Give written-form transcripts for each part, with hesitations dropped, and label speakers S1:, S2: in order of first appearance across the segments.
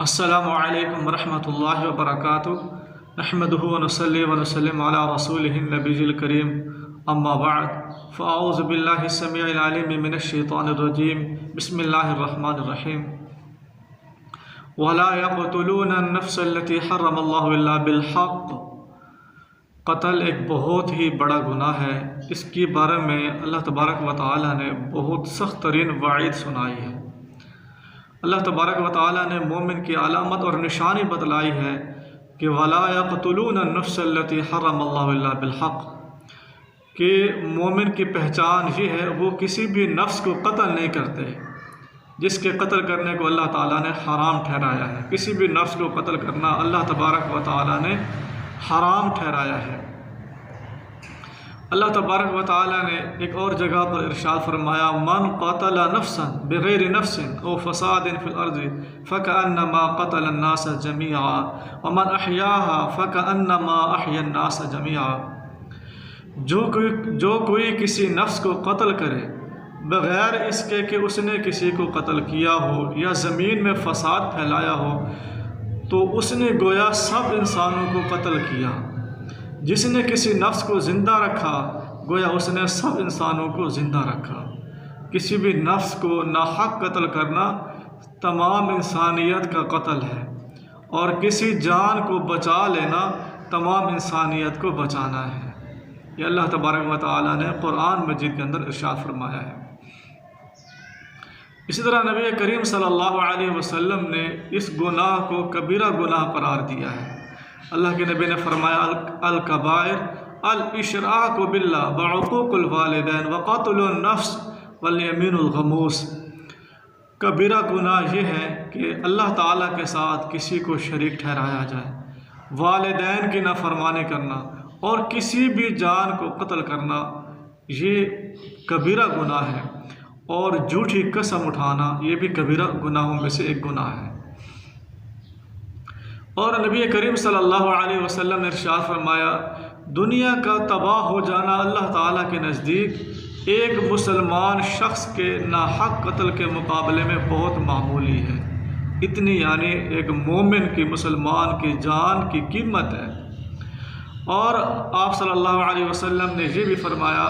S1: अस्सलामु अलैकुम वरहमतुल्लाहि वबरकातुहू नहमदुहु व नसल्ली व नसल्लिम अला रसूलिहिन नबिय्यिल करीम अम्मा बअद फ़अऊज़ु बिल्लाहि समीइल अलीम मिनश शैतानिर रजीम बिस्मिल्लाहिर रहमानिर रहीम वला यक़्तुलून अन-नफ़्स हर्रमल्लाहु इल्ला बिल हक़्। कत्ल एक बहुत ही बड़ा गुनाह है। इसके बारे में अल्लाह तबारक व तआला ने बहुत सख्त तरीन वाइद सुनाई है। अल्लाह तबारक व तआला ने मोमिन की अलामत और निशानी बतलाई है कि वला यक़्तुलून अन-नफ़्स अल्लती हर्रमल्लाहु इल्ला बिल हक़्, कि मोमिन की पहचान ये है वो किसी भी नफ्स को कत्ल नहीं करते जिसके कत्ल करने को अल्लाह ताला ने हराम ठहराया है। किसी भी नफ्स को कत्ल करना अल्लाह तबारक व तआला ने हराम ठहराया है। अल्लाह तबारक व तआला ने एक और जगह पर इरशाद फरमाया, मन क़तला नफ्सन बिग़ैरि नफ्सिन औ फ़सादिन फ़िल अर्ज़ि फ़कअन्नमा क़तला अन्नास जमीआ व मन अहयाहा फ़कअन्नमा अहया अन्नास जमीआ। जो कोई किसी नफ्स को कत्ल करे बग़ैर इसके कि उसने किसी को कत्ल किया हो या ज़मीन में फ़साद फैलाया हो, तो उसने गोया सब इंसानों को कत्ल किया। जिसने किसी नफ्स को ज़िंदा रखा गोया उसने सब इंसानों को ज़िंदा रखा। किसी भी नफ्स को नाहक कत्ल करना तमाम इंसानियत का कत्ल है, और किसी जान को बचा लेना तमाम इंसानियत को बचाना है। ये अल्लाह तबारक व तआला ने कुरान मजीद के अंदर इरशाद फरमाया है। इसी तरह नबी करीम सल्लल्लाहु अलैहि वसल्लम ने इस गुनाह को कबीरा गुनाह करार दिया है। अल्लाह के नबी ने फरमाया, अल कबाइर अल इशराकु बिल्लाह व उक़ूक़ुल वालिदैन व क़त्लुन नफ्स वल यमीनुल गमूस। कबीरा गुनाह ये है कि अल्लाह ताला के साथ किसी को शरीक ठहराया जाए, वालिदैन की नाफरमानी करना और किसी भी जान को कत्ल करना, ये कबीरा गुनाह है। और झूठी कसम उठाना ये भी कबीरा गुनाहों में से एक गुनाह है। और नबी करीम सल्लल्लाहु अलैहि वसल्लम ने इरशाद फरमाया, दुनिया का तबाह हो जाना अल्लाह ताला के नज़दीक एक मुसलमान शख्स के नाहक कत्ल के मुकाबले में बहुत मामूली है। इतनी यानी एक मोमिन की, मुसलमान की जान की कीमत है। और आप सल्लल्लाहु अलैहि वसल्लम ने ये भी फरमाया,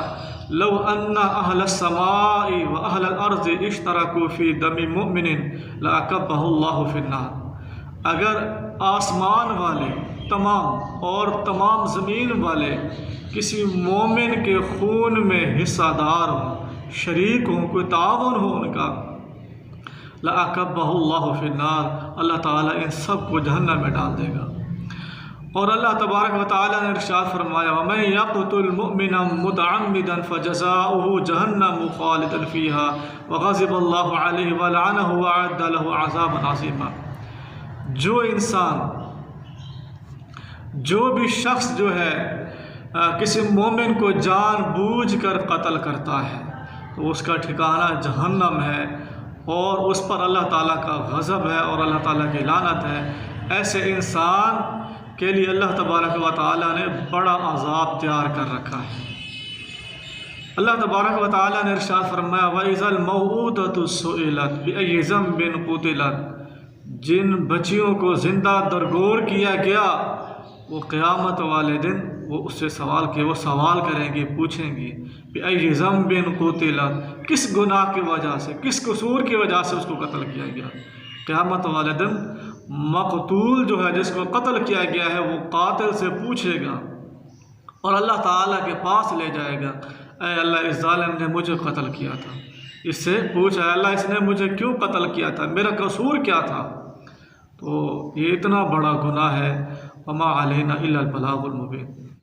S1: लौ अन्ना अहलस समाई व अहलल अर्ज़ि इश्तरकू फ़ी दमी मुमिनिन लअकब्बहुल्लाहु फ़िन्नार। अगर आसमान वाले तमाम और तमाम ज़मीन वाले किसी मोमिन के खून में हिस्सादार हों, शरीक हों, कोई ताउन हो उनका, लअकब्बहुल्लाहु फ़िन्नार, अल्लाह ताला इन सब को जहन्नम में डाल देगा। और अल्लाह तबारक व तआला ने इरशाद फरमाया, वमन यक़्तुल मुअमिना मुतअम्मिदन फ़जज़ाउहु जहन्नम ख़ालिदन फ़ीहा व ग़ज़िबल्लाहु अलैहि व लअनहु व अअद्द लहु अज़ाबन अज़ीमा। जो भी शख्स जो है किसी मोमिन को जानबूझकर कत्ल करता है तो उसका ठिकाना जहन्नम है, और उस पर अल्लाह ताला का गज़ब है और अल्लाह ताला की लानत है। ऐसे इंसान के लिए अल्लाह तबारक व तआला ने बड़ा अज़ाब तैयार कर रखा है। अल्लाह तबारक व तआला ने इरशाद फरमाया, वइज़ल मौऊदतु सुइलत बिअय्यि ज़ंबिन क़ुतिलत। जिन बच्चियों को ज़िंदा दरगोर किया गया वो क़यामत वाले दिन वो उससे सवाल किए, वो सवाल करेंगी, पूछेंगी, बिअय्यि ज़ंबिन क़ुतिलत, किस गुनाह की वजह से, किस कसूर की वजह से उसको कत्ल किया गया। क़यामत वाले दिन मक़तूल जो है, जिसको कत्ल किया गया है, वो कातिल से पूछेगा और अल्लाह ताला के पास ले जाएगा, ऐ अल्लाह इस ज़ालिम ने मुझे कत्ल किया था। इससे पूछा, अल्लाह इसने मुझे क्यों कत्ल किया था, मेरा कसूर क्या था। तो ये इतना बड़ा गुनाह है, वमा अलैना इल्लल बलागुल मुबीन।